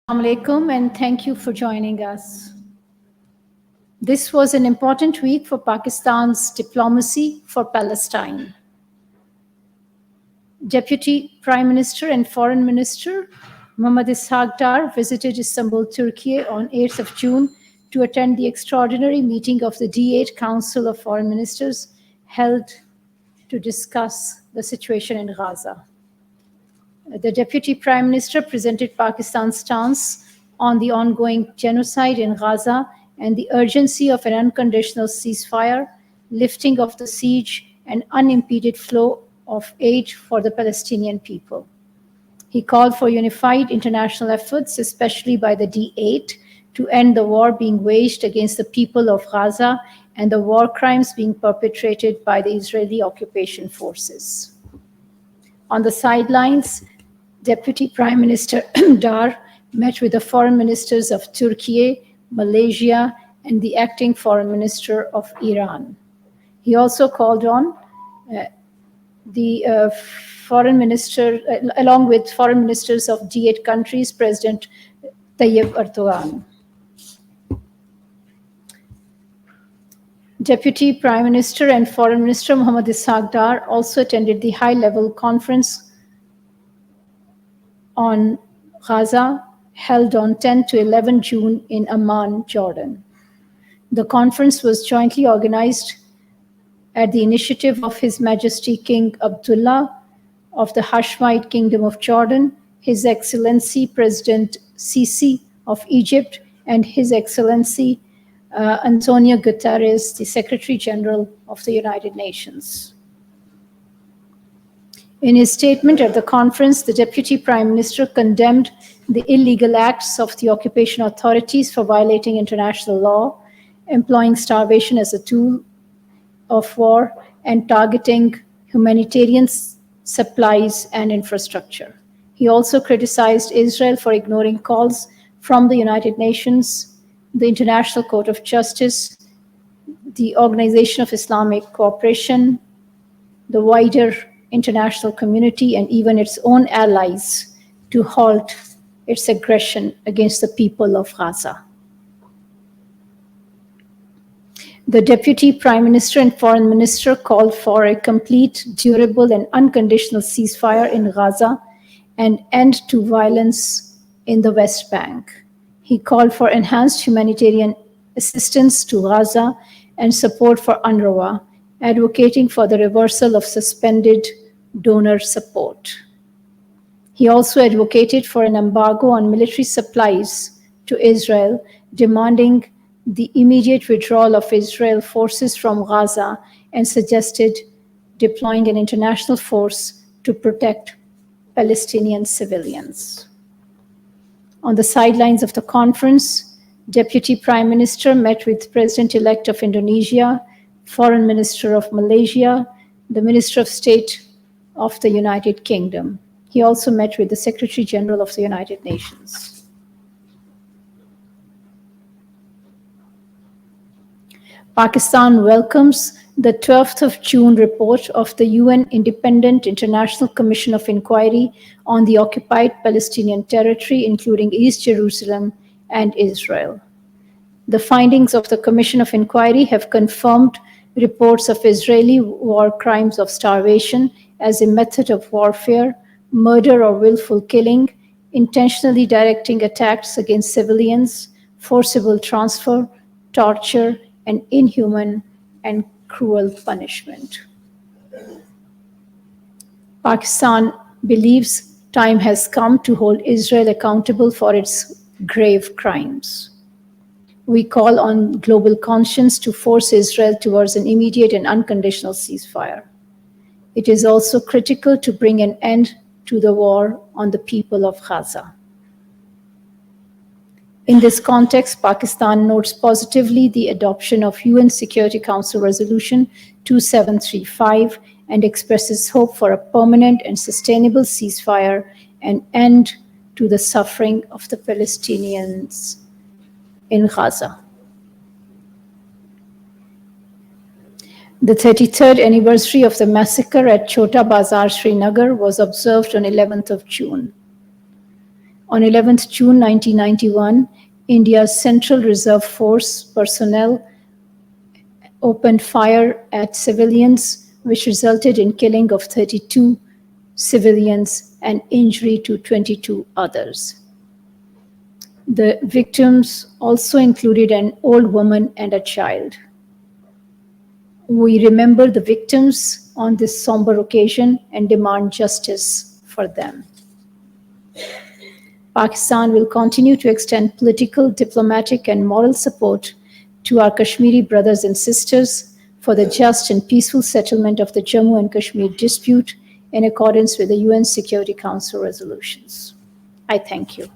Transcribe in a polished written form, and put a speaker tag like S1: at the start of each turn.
S1: Assalamu alaikum and thank you for joining us. This was an important week for Pakistan's diplomacy for Palestine. Deputy Prime Minister and Foreign Minister Muhammad Ishaq Dar visited Istanbul, Turkey on 8th of June to attend the extraordinary meeting of the D8 Council of Foreign Ministers held to discuss the situation in Gaza. The Deputy Prime Minister presented Pakistan's stance on the ongoing genocide in Gaza and the urgency of an unconditional ceasefire, lifting of the siege, and unimpeded flow of aid for the Palestinian people. He called for unified international efforts, especially by the D8, to end the war being waged against the people of Gaza and the war crimes being perpetrated by the Israeli occupation forces. On the sidelines, Deputy Prime Minister Dar met with the foreign ministers of Turkey, Malaysia, and the acting foreign minister of Iran. He also called on the foreign minister, along with foreign ministers of D8 countries, President Tayyip Erdogan. Deputy Prime Minister and Foreign Minister Muhammad Ishaq Dar also attended the high-level conference on Gaza held on 10 to 11 June in Amman, Jordan. The conference was jointly organized at the initiative of His Majesty King Abdullah of the Hashemite Kingdom of Jordan, His Excellency President Sisi of Egypt, and His Excellency Antonio Guterres, the Secretary General of the United Nations. In his statement at the conference, the Deputy Prime Minister condemned the illegal acts of the occupation authorities for violating international law, employing starvation as a tool of war, and targeting humanitarian supplies and infrastructure. He also criticized Israel for ignoring calls from the United Nations, the International Court of Justice, the Organization of Islamic Cooperation, the wider international community, and even its own allies to halt its aggression against the people of Gaza. The Deputy Prime Minister and Foreign Minister called for a complete, durable, and unconditional ceasefire in Gaza and end to violence in the West Bank. He called for enhanced humanitarian assistance to Gaza and support for UNRWA, advocating for the reversal of suspended donor support. He also advocated for an embargo on military supplies to Israel, demanding the immediate withdrawal of Israel forces from Gaza, and suggested deploying an international force to protect Palestinian civilians. On the sidelines of the conference, Deputy Prime Minister met with President-elect of Indonesia, Foreign Minister of Malaysia, the Minister of State of the United Kingdom. He also met with the Secretary General of the United Nations. Pakistan welcomes the 12th of June report of the UN Independent International Commission of Inquiry on the occupied Palestinian territory, including East Jerusalem and Israel. The findings of the Commission of Inquiry have confirmed reports of Israeli war crimes of starvation as a method of warfare, murder or willful killing, intentionally directing attacks against civilians, forcible transfer, torture, and inhuman and cruel punishment. Pakistan believes time has come to hold Israel accountable for its grave crimes. We call on global conscience to force Israel towards an immediate and unconditional ceasefire. It is also critical to bring an end to the war on the people of Gaza. In this context, Pakistan notes positively the adoption of UN Security Council Resolution 2735 and expresses hope for a permanent and sustainable ceasefire and end to the suffering of the Palestinians in Gaza. The 33rd anniversary of the massacre at Chota Bazar, Srinagar, was observed on 11th of June. On 11th June 1991, India's Central Reserve Force personnel opened fire at civilians, which resulted in killing of 32 civilians and injury to 22 others. The victims also included an old woman and a child. We remember the victims on this somber occasion and demand justice for them. Pakistan will continue to extend political, diplomatic, and moral support to our Kashmiri brothers and sisters for the just and peaceful settlement of the Jammu and Kashmir dispute in accordance with the UN Security Council resolutions. I thank you.